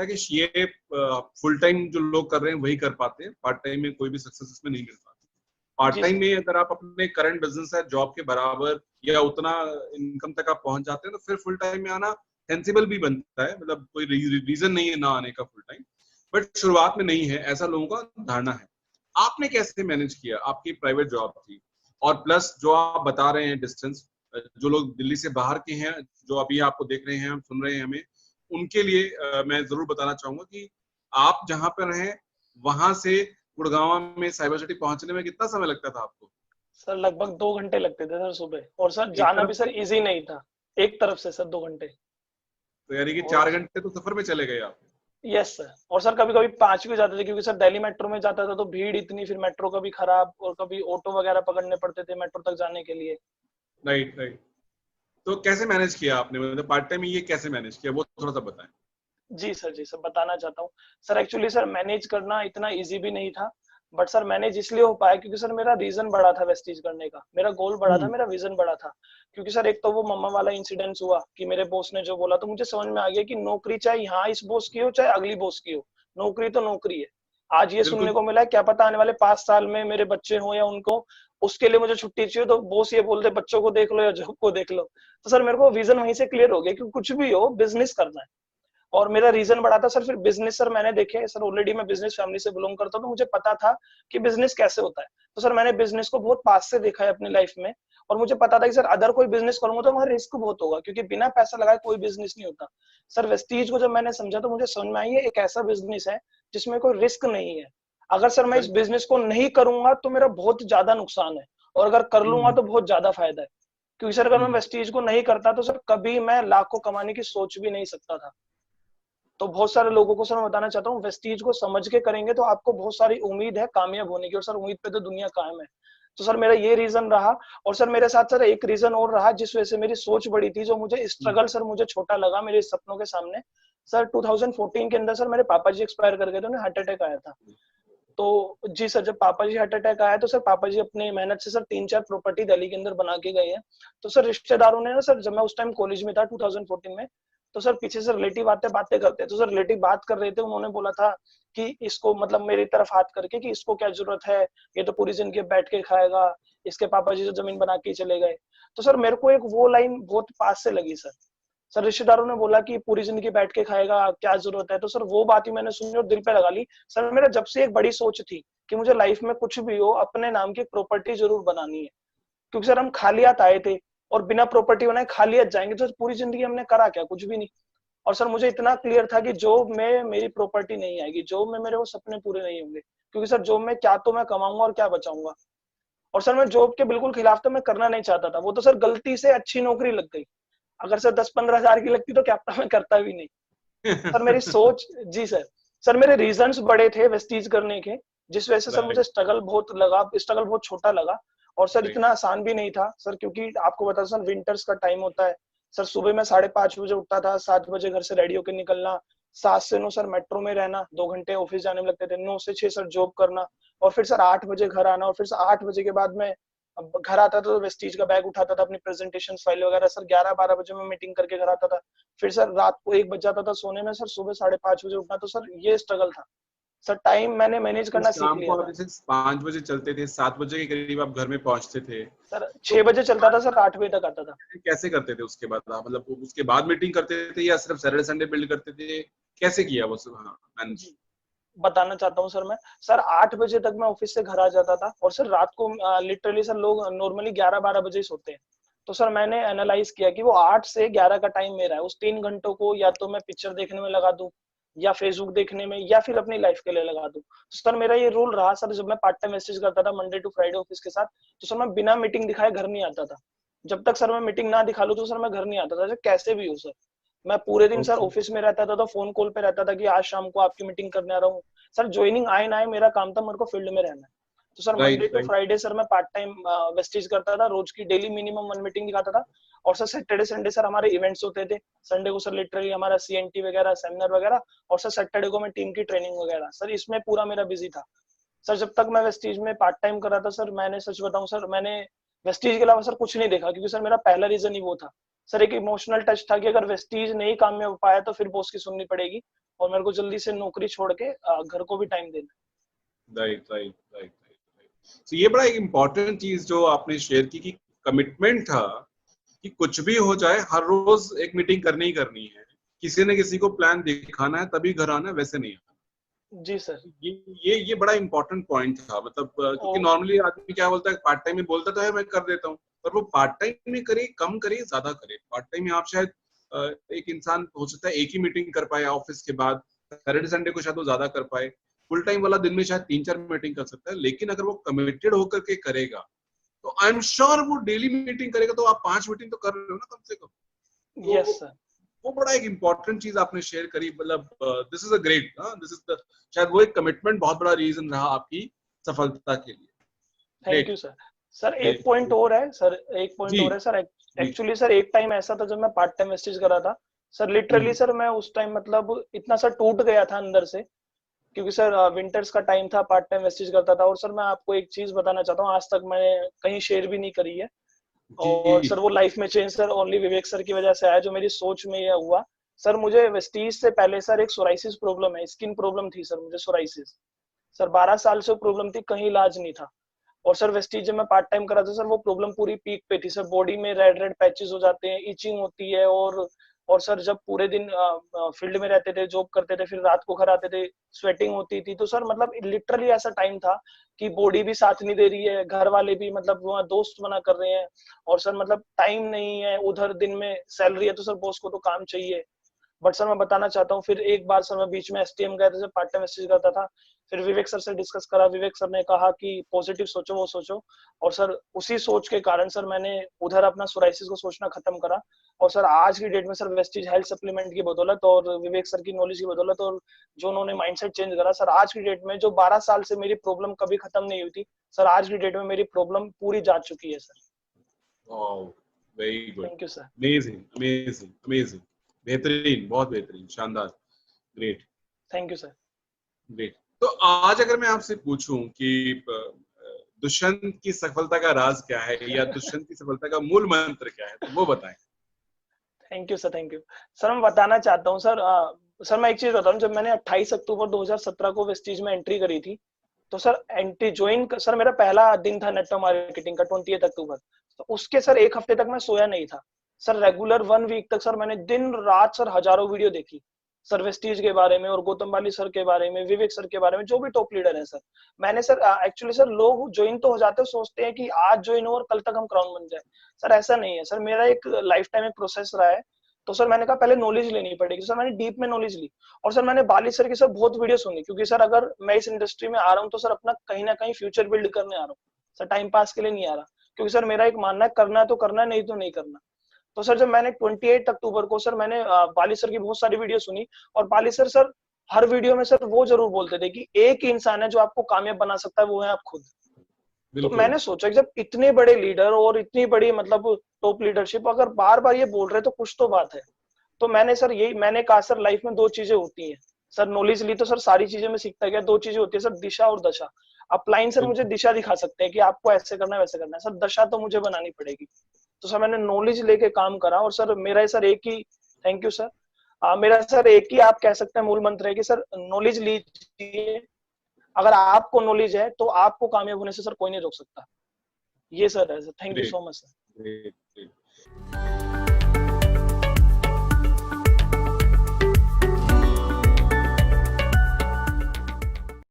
है कि ये फुल टाइम जो लोग कर रहे हैं वही कर पाते हैं, पार्ट टाइम में कोई भी सक्सेस इसमें नहीं मिल पाती। पार्ट टाइम में अगर आप अपने करंट बिजनेस है जॉब के बराबर या उतना इनकम तक आप पहुंच जाते हैं तो फिर फुल टाइम में आना सेंसिबल भी बनता है, मतलब कोई रीजन नहीं है ना आने का फुल टाइम, बट शुरुआत में नहीं है ऐसा लोगों का धारणा है। आपने कैसे मैनेज किया? आपकी प्राइवेट जॉब थी और प्लस जो आप बता रहे हैं डिस्टेंस, जो लोग दिल्ली से बाहर के हैं जो अभी आपको देख रहे हैं सुन रहे हैं हमें, उनके लिए मैं जरूर बताना चाहूंगा कि आप जहां पर हैं वहां से गुड़गांव में साइबर सिटी पहुंचने में कितना समय लगता था आपको? सर लगभग 2 घंटे लगते थे सर सुबह, और सर एक जाना तरफ भी सर से? इजी नहीं था। एक तरफ से सर 2 घंटे। तो यानी कि और 4 घंटे तो सफर में चले गए आप। यस सर, और सर कभी कभी 5 भी जाते थे, क्योंकि सर दिल्ली मेट्रो में जाता था तो भीड़ इतनी, फिर मेट्रो कभी खराब, और कभी ऑटो वगैरह पकड़ने पड़ते थे मेट्रो तक जाने के लिए। Right right. तो कैसे मैनेज किया आपने, मतलब पार्ट टाइम में ये कैसे मैनेज किया वो थोड़ा सा बताएं। जी सर बताना चाहता हूँ। सर एक्चुअली सर मैनेज करना इतना इजी भी नहीं था, बट सर मैनेज इसलिए हो पाया क्योंकि सर मेरा रीजन बड़ा था वेस्टीज करने का, मेरा गोल बड़ा था, मेरा विजन बड़ा था। क्योंकि सर एक तो वो मम्मा वाला इंसिडेंस हुआ कि मेरे बॉस ने जो बोला, तो मुझे समझ में आ गया कि नौकरी चाहे यहाँ इस बॉस की हो चाहे अगली बॉस की हो, नौकरी तो नौकरी है। आज ये सुनने बिल्कुल। को मिला है, क्या पता आने वाले 5 साल में मेरे बच्चे हों या उनको, उसके लिए मुझे छुट्टी चाहिए तो बॉस ये बोल दे बच्चों को देख लो या जॉब को देख लो। तो सर मेरे को विजन वहीं से क्लियर हो गया कि कुछ भी हो बिजनेस करना है। और मेरा रीजन बड़ा था सर। फिर बिजनेस सर मैंने देखे सर, ऑलरेडी मैं बिजनेस फैमिली से बिलोंग करता हूँ, तो मुझे पता था कि बिजनेस कैसे होता है। तो सर मैंने बिजनेस को बहुत पास से देखा है अपनी लाइफ में, और मुझे पता था कि सर अदर कोई बिजनेस करूंगा तो वहां रिस्क बहुत होगा, क्योंकि बिना पैसा लगाए कोई बिजनेस नहीं होता। सर वेस्टीज को जब मैंने समझा तो मुझे समझ में आई है एक ऐसा बिजनेस है जिसमें कोई रिस्क नहीं है। अगर सर मैं इस बिजनेस को नहीं करूंगा तो मेरा बहुत ज्यादा नुकसान है, और अगर कर लूंगा तो बहुत ज्यादा फायदा है। क्योंकि सर अगर मैं वेस्टीज को नहीं करता तो सर कभी मैं लाखों कमाने की सोच भी नहीं सकता था। तो बहुत सारे लोगों को सर मैं बताना चाहता हूँ, वेस्टीज को समझ के करेंगे तो आपको बहुत सारी उम्मीद है कामयाब होने की, और सर उम्मीद पे तो दुनिया कायम है। तो सर मेरा ये रीजन रहा। और सर मेरे साथ सर एक रीजन और रहा जिस वजह से मेरी सोच बड़ी थी, जो मुझे स्ट्रगल सर मुझे छोटा लगा मेरे सपनों के सामने। सर 2014 के अंदर सर मेरे पापा जी एक्सपायर कर गए थे, उन्हें हार्ट अटैक आया था। तो जी सर, जब पापा जी हार्ट अटैक आया तो सर पापा जी अपनी मेहनत से सर 3-4 प्रॉपर्टी दिल्ली के अंदर बना के गए हैं। तो सर रिश्तेदारों ने ना सर, जब मैं उस टाइम कॉलेज में था 2014 में, तो सर पीछे से रिलेटिव आते बातें करते, तो सर रिलेटिव बात कर रहे थे, उन्होंने बोला था कि इसको, मतलब मेरी तरफ हाथ करके, कि इसको क्या जरूरत है, ये तो पूरी जिंदगी बैठ के खाएगा, इसके पापा जी तो जमीन बना के ही चले गए। तो सर मेरे को एक वो लाइन बहुत पास से लगी सर। सर रिश्तेदारों ने बोला कि पूरी जिंदगी बैठ के खाएगा, क्या जरूरत है। तो सर वो बात ही मैंने सुनी और दिल पे लगा ली। सर मेरा जब से एक बड़ी सोच थी कि मुझे लाइफ में कुछ भी हो अपने नाम की प्रॉपर्टी जरूर बनानी है। क्योंकि सर हम खालियात आए थे, और बिना प्रॉपर्टी बनाए खालियात जाएंगे तो पूरी जिंदगी हमने करा क्या, कुछ भी नहीं। और सर मुझे इतना क्लियर था कि जॉब में मेरी प्रॉपर्टी नहीं आएगी, जॉब में मेरे वो सपने पूरे नहीं होंगे, क्योंकि सर जॉब में क्या तो मैं कमाऊंगा और क्या बचाऊंगा। और सर मैं जॉब के बिल्कुल खिलाफ था, मैं करना नहीं चाहता था। वो तो सर गलती से अच्छी नौकरी लग गई, अगर सर 10-15 हजार की लगती तो क्या पता मैं करता भी नहीं। सर मेरी सोच, जी सर मेरे रीजंस बड़े थे वेस्टीज करने के, जिस वजह से सर मुझे स्ट्रगल बहुत लगा, स्ट्रगल बहुत छोटा लगा। और सर इतना आसान भी नहीं था सर, क्योंकि आपको बता सर विंटर्स का टाइम होता है। सर सुबह में 5:30 बजे उठता था, 7 बजे घर से रेडी होकर निकलना, 7 से 9 सर मेट्रो में रहना, 2 घंटे ऑफिस जाने में लगते थे, 9 से 6 सर जॉब करना, और फिर सर 8 बजे घर आना, और फिर सर 8 बजे के बाद में अब घर आता था तो वेस्टीज का बैग उठाता था, अपनी प्रेजेंटेशन फाइल वगैरह, सर 11-12 बजे में मीटिंग करके घर आता था। फिर सर रात को 1 बज जाता था सोने में, सर सुबह 5:30 बजे उठना। तो सर ये स्ट्रगल था सर, टाइम मैंने मैनेज करना सीख शाम को लिया आप था। जैसे 5 बजे चलते थे, 7 बजे के करीब आप घर में पहुंचते थे, सर तो 6 बजे चलता था सर, 8 बजे तक आता था। कैसे करते थे उसके बाद आप, मतलब उसके बाद मीटिंग करते थे या सिर्फ सैटरडे संडे बिल्ड करते थे, कैसे किया वो सब? हाँ मैनेज। जी बताना चाहता हूँ सर मैं। सर 8 बजे तक मैं ऑफिस से घर आ जाता था, और सर रात को लिटरली सर लोग नॉर्मली 11-12 बजे ही सोते हैं। तो सर मैंने एनालाइज किया कि वो 8 से 11 का टाइम मेरा है, उस 3 घंटों को या तो मैं पिक्चर देखने में लगा दूं, या फेसबुक देखने में, या फिर अपनी लाइफ के लिए लगा दूं। तो सर मेरा ये रूल रहा सर, जब मैं पार्ट टाइम मैसेज करता था मंडे टू फ्राइडे ऑफिस के साथ, तो सर मैं बिना मीटिंग दिखाए घर नहीं आता था। जब तक सर मैं मीटिंग ना दिखा लूं तो सर मैं घर नहीं आता था, कैसे भी हो सर। मैं पूरे दिन सर ओके। ऑफिस में रहता था, तो फोन कॉल पे रहता था कि आज शाम को आपकी मीटिंग करने आ रहा हूँ। सर ज्वाइनिंग आए ना आए, मेरा काम था मेरे को फील्ड में रहना है। तो sir Monday right to right. Friday sir मैं पार्ट टाइम वेस्टीज करता था, रोज की डेली मिनिमम 1 मीटिंग दिखाता था। और सर सैटरडे संडे सर हमारे इवेंट्स होते थे। संडे को सर लिटरली हमारा सीएनटी वगैरह, सेमिनार वगैरह, और सर सैटरडे को मैं टीम की ट्रेनिंग वगैरह, सर इसमें पूरा मेरा बिजी था। सर जब तक मैं वेस्टीज में पार्ट टाइम कर रहा था सर, मैंने सच बताऊं सर, मैंने वेस्टीज के अलावा सर कुछ नहीं देखा, क्योंकि सर मेरा पहला रीजन ही वो था। सर एक इमोशनल टच था कि अगर वेस्टीज नहीं काम में हो पाया तो फिर बॉस की सुननी पड़ेगी। और मेरे को जल्दी से नौकरी छोड़ के घर को भी टाइम देना। Right right right right. तो ये बड़ा एक इम्पोर्टेंट चीज जो आपने शेयर की कि कमिटमेंट था कि कुछ भी हो जाए हर रोज एक मीटिंग करनी ही करनी है, किसी न किसी को प्लान दिखाना है तभी घर आना है, वैसे नहीं आना। जी सर। ये बड़ा इंपॉर्टेंट पॉइंट था, मतलब क्योंकि नॉर्मली आदमी क्या बोलता है, पार्ट टाइम में बोलता तो है मैं कर देता हूँ, पर वो पार्ट टाइम में करे, कम करे, ज्यादा करे। पार्ट टाइम में आप शायद एक इंसान हो सकता है एक ही मीटिंग कर पाए ऑफिस के बाद, सैटरडे संडे को शायद वो ज्यादा कर पाए, फुल टाइम वाला दिन में शायद 3-4 मीटिंग कर सकता है। लेकिन अगर वो कमिटेड होकर के करेगा तो आई एम श्योर वो डेली मीटिंग करेगा, तो आप 5 मीटिंग तो कर रहे हो ना कम से कम। तो यस सर। वो बड़ा एक इम्पोर्टेंट चीज आपने शेयर करी, मतलब this is a great, this is the, शायद वो एक कमिटमेंट बहुत बड़ा रीजन रहा आपकी सफलता के लिए। Thank you great. Sir. Sir एक पॉइंट और है सर, एक पॉइंट जी और है सर। जी। एक्चुअली सर एक टाइम ऐसा था जब मैं पार्ट टाइम वेस्टेज कर रहा था सर, लिटरली सर मैं उस टाइम मतलब इतना सर टूट गया था अंदर से, क्योंकि सर विंटर्स का टाइम था, पार्ट टाइम वेस्टेज करता था। और सर मैं आपको एक चीज बताना चाहता हूँ, आज तक मैंने कहीं शेयर भी नहीं करी है। और जी सर वो लाइफ में चेंज सर ओनली विवेक सर की वजह से आया, जो मेरी सोच में ये हुआ। सर मुझे वेस्टीज से पहले सर एक सोराइसिस प्रॉब्लम है, स्किन प्रॉब्लम थी सर मुझे सोराइसिस। सर 12 साल से प्रॉब्लम थी, कहीं इलाज नहीं था। और सर वेस्टीज जब मैं पार्ट टाइम कर रहा था सर, वो प्रॉब्लम पूरी पीक पे थी सर, बॉडी में रेड रेड पैचेस हो जाते हैं, इचिंग होती है। और सर जब पूरे दिन फील्ड में रहते थे, जॉब करते थे, फिर रात को घर आते थे, स्वेटिंग होती थी। तो सर मतलब लिटरली ऐसा टाइम था कि बॉडी भी साथ नहीं दे रही है, घर वाले भी मतलब वहाँ दोस्त मना कर रहे हैं, और सर मतलब टाइम नहीं है, उधर दिन में सैलरी है तो सर बॉस को तो काम चाहिए। बट सर मैं बताना चाहता हूँ, फिर एक बार सर मैं बीच में एसटीएम गया था, जब पार्ट टाइम एसटीएम करता था, फिर विवेक सर से डिस्कस करा, विवेक सर ने कहा कि पॉजिटिव सोचो, वो सोचो। और सर उसी सोच के कारण सर मैंने उधर अपना सोराइसिस को सोचना खत्म करा। और सर आज की डेट में सर वेस्टीज हेल्थ सप्लीमेंट की बदौलत और विवेक सर की नॉलेज की बदौलत, और जो उन्होंने माइंडसेट चेंज करा सर, आज की डेट में जो 12 साल से मेरी प्रॉब्लम कभी खत्म नहीं हुई थी सर, आज की डेट में मेरी प्रॉब्लम पूरी जा चुकी है sir. Wow, very good, thank you sir. Amazing amazing amazing, बेहतरीन, बहुत बेहतरीन, शानदार, great thank you sir. Great. तो आज अगर मैं आपसे पूछूं कि दुष्यंत की सफलता का राज क्या है, या दुष्यंत की सफलता का मूल मंत्र क्या है, तो वो बताएं। Thank you sir. Thank you sir. मैं बताना चाहता हूँ सर, सर मैं एक चीज बताऊँ, जब मैंने 28 अक्टूबर 2017 को वेस्टीज में एंट्री करी थी, तो सर एंट्री ज्वाइन सर मेरा पहला दिन था नेटवर्क मार्केटिंग का, 28 अक्टूबर। तो उसके सर एक हफ्ते तक मैं सोया नहीं था सर, रेगुलर 1 वीक तक सर मैंने दिन रात सर हजारों वीडियो देखी सर, वेस्टीज के बारे में और गौतम बाली सर के बारे में, विवेक सर के बारे में, जो भी टॉप लीडर है सर। मैंने सर एक्चुअली सर लोग ज्वाइन तो हो जाते हैं, सोचते हैं कि आज ज्वाइन हो और कल तक हम क्राउन बन जाए। सर ऐसा नहीं है सर, मेरा एक लाइफ टाइम एक प्रोसेस रहा है। तो सर मैंने कहा पहले नॉलेज लेनी पड़ेगी सर, मैंने डीप में नॉलेज ली। और सर मैंने बाली सर की सर बहुत वीडियो सुनी, क्योंकि सर अगर मैं इस इंडस्ट्री में आ रहा हूँ तो सर अपना कहीं ना कहीं फ्यूचर बिल्ड करने आ रहा हूँ सर, टाइम पास के लिए नहीं आ रहा। क्योंकि सर मेरा एक मानना है, करना है तो करना है, नहीं तो नहीं करना। तो सर जब मैंने 28 अक्टूबर को सर मैंने बाली सर की बहुत सारी वीडियो सुनी, और बाली सर हर वीडियो में सर वो जरूर बोलते थे कि एक ही इंसान है जो आपको कामयाब बना सकता है, वो है आप खुद। तो बिल्कुल मैंने सोचा कि जब इतने बड़े लीडर और इतनी बड़ी मतलब टॉप लीडरशिप अगर बार बार ये बोल रहे तो कुछ तो बात है। तो मैंने कहा सर लाइफ में दो चीजें होती हैं सर, नॉलेज ली तो सर सारी चीजें मैं सीखता गया, दो चीजें होती है सर, दिशा और दशा। अपलाइन सर मुझे बिल्कुल। दिशा दिखा सकते हैं कि आपको ऐसे करना है वैसे करना है सर, दशा तो मुझे बनानी पड़ेगी। तो सर मैंने नॉलेज लेके काम करा, और सर मेरा सर एक ही, थैंक यू सर, मेरा सर एक ही आप कह सकते हैं मूल मंत्र है कि सर नॉलेज लीजिए। अगर आपको नॉलेज है तो आपको कामयाब होने से सर कोई नहीं रोक सकता। ये सर है sir, thank you great so much sir. Great great.